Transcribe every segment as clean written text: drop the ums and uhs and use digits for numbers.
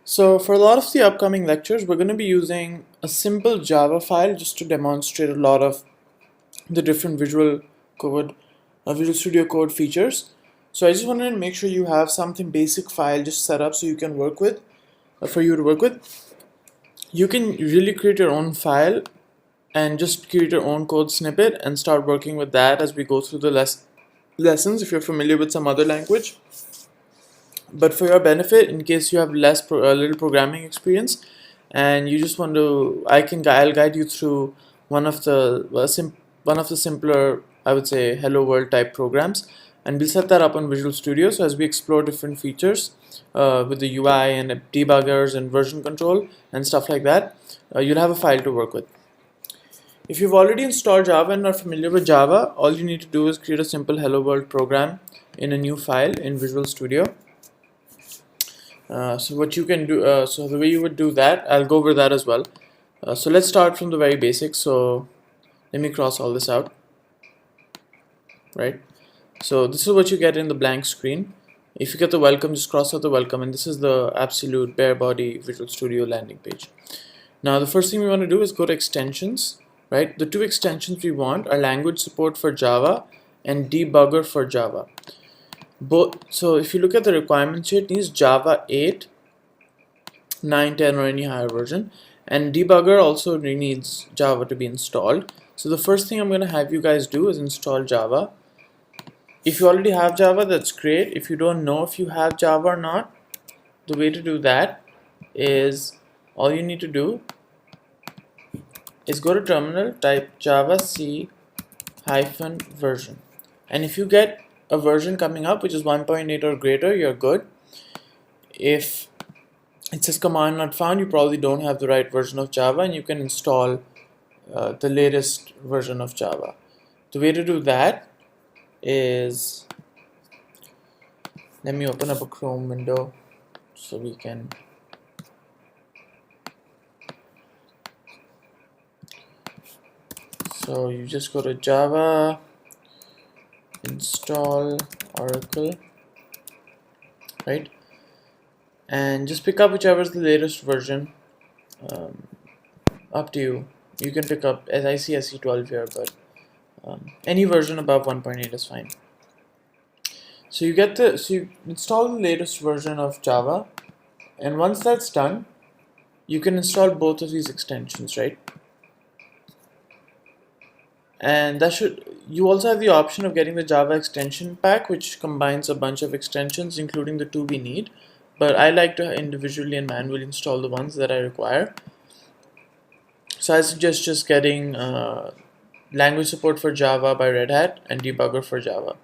So for a lot of the upcoming lectures, we're going to be using a simple Java file just to demonstrate a lot of the different Visual Studio Code features. So I just wanted to make sure you have something basic file just set up so you can work with, for you to work with. You can really create your own file and just create your own code snippet and start working with that as we go through the lessons if you're familiar with some other language. But for your benefit, in case you have little programming experience and you just want to, I'll guide you through one of the simpler, I would say, hello world type programs, and we'll set that up on Visual Studio. So as we explore different features with the UI and debuggers and version control and stuff like that, you'll have a file to work with. If you've already installed Java and are familiar with Java, all you need to do is create a simple hello world program in a new file in Visual Studio. So what you can do, so the way you would do that, I'll go over that as well. So let's start from the very basics. So let me cross all this out, right? So this is what you get in the blank screen. If you get the welcome, just cross out the welcome, and this is the absolute bare body Visual Studio landing page. Now the first thing we want to do is go to extensions, right? The two extensions we want are language support for Java and debugger for Java. So if you look at the requirements here, it needs Java 8, 9, 10 or any higher version, and debugger also needs Java to be installed. So the first thing I'm going to have you guys do is install Java. If you already have Java, that's great. If you don't know if you have Java or not, the way to do that is all you need to do is go to terminal, type java c -version, and if you get a version coming up which is 1.8 or greater, you're good. If it says command not found, you probably don't have the right version of Java, and you can install the latest version of Java. The way to do that is, let me open up a Chrome window so we can so you just go to Java install Oracle, right, and just pick up whichever is the latest version. Up to you. You can pick up, as I see SE12 here, but any version above 1.8 is fine. So you install the latest version of Java, and once that's done, you can install both of these extensions, right? And you also have the option of getting the Java extension pack, which combines a bunch of extensions, including the two we need. But I like to individually and manually install the ones that I require. So I suggest just getting language support for Java by Red Hat and debugger for Java.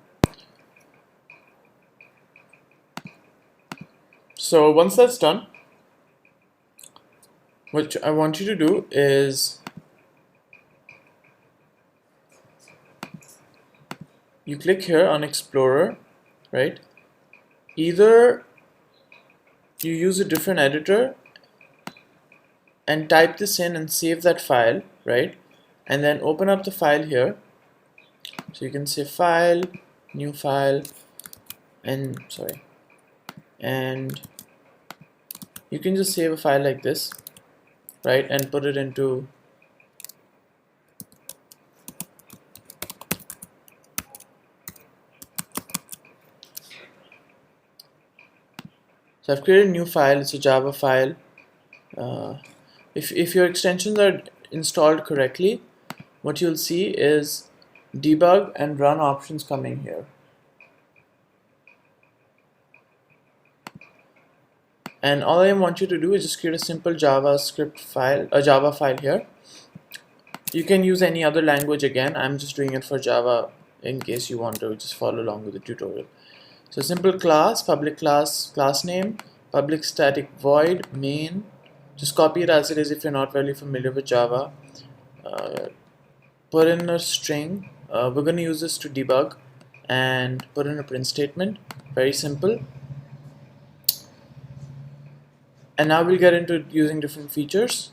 So once that's done, what I want you to do is you click here on Explorer, right? Either you use a different editor and type this in and save that file, right? And then open up the file here. So you can say file, new file, and you can just save a file like this, right? And put it into So I've created a new file. It's a Java file. If your extensions are installed correctly, what you'll see is debug and run options coming here. And all I want you to do is just create a simple JavaScript file, a Java file here. You can use any other language again. I'm just doing it for Java in case you want to just follow along with the tutorial. So simple class, public class name, public static void, main. Just copy it as it is if you're not really familiar with Java. Put in a string. We're going to use this to debug, and put in a print statement. Very simple. And now we'll get into using different features.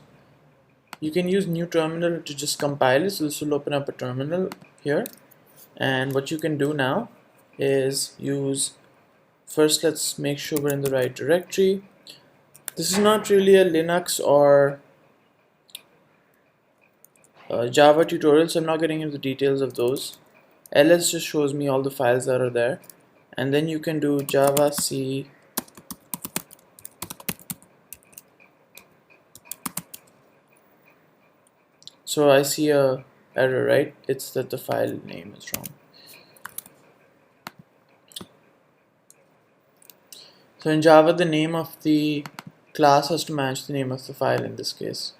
You can use new terminal to just compile it. So this will open up a terminal here. And what you can do now is use, first let's make sure we're in the right directory. This is not really a Linux or Java tutorial, so I'm not getting into the details of those. ls just shows me all the files that are there, and then you can do java c so I see a error, right? It's that the file name is wrong. So in Java, the name of the class has to match the name of the file in this case.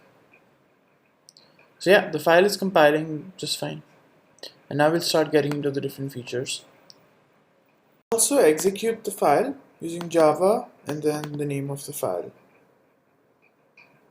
So yeah, the file is compiling just fine. And now we'll start getting into the different features. Also execute the file using Java and then the name of the file.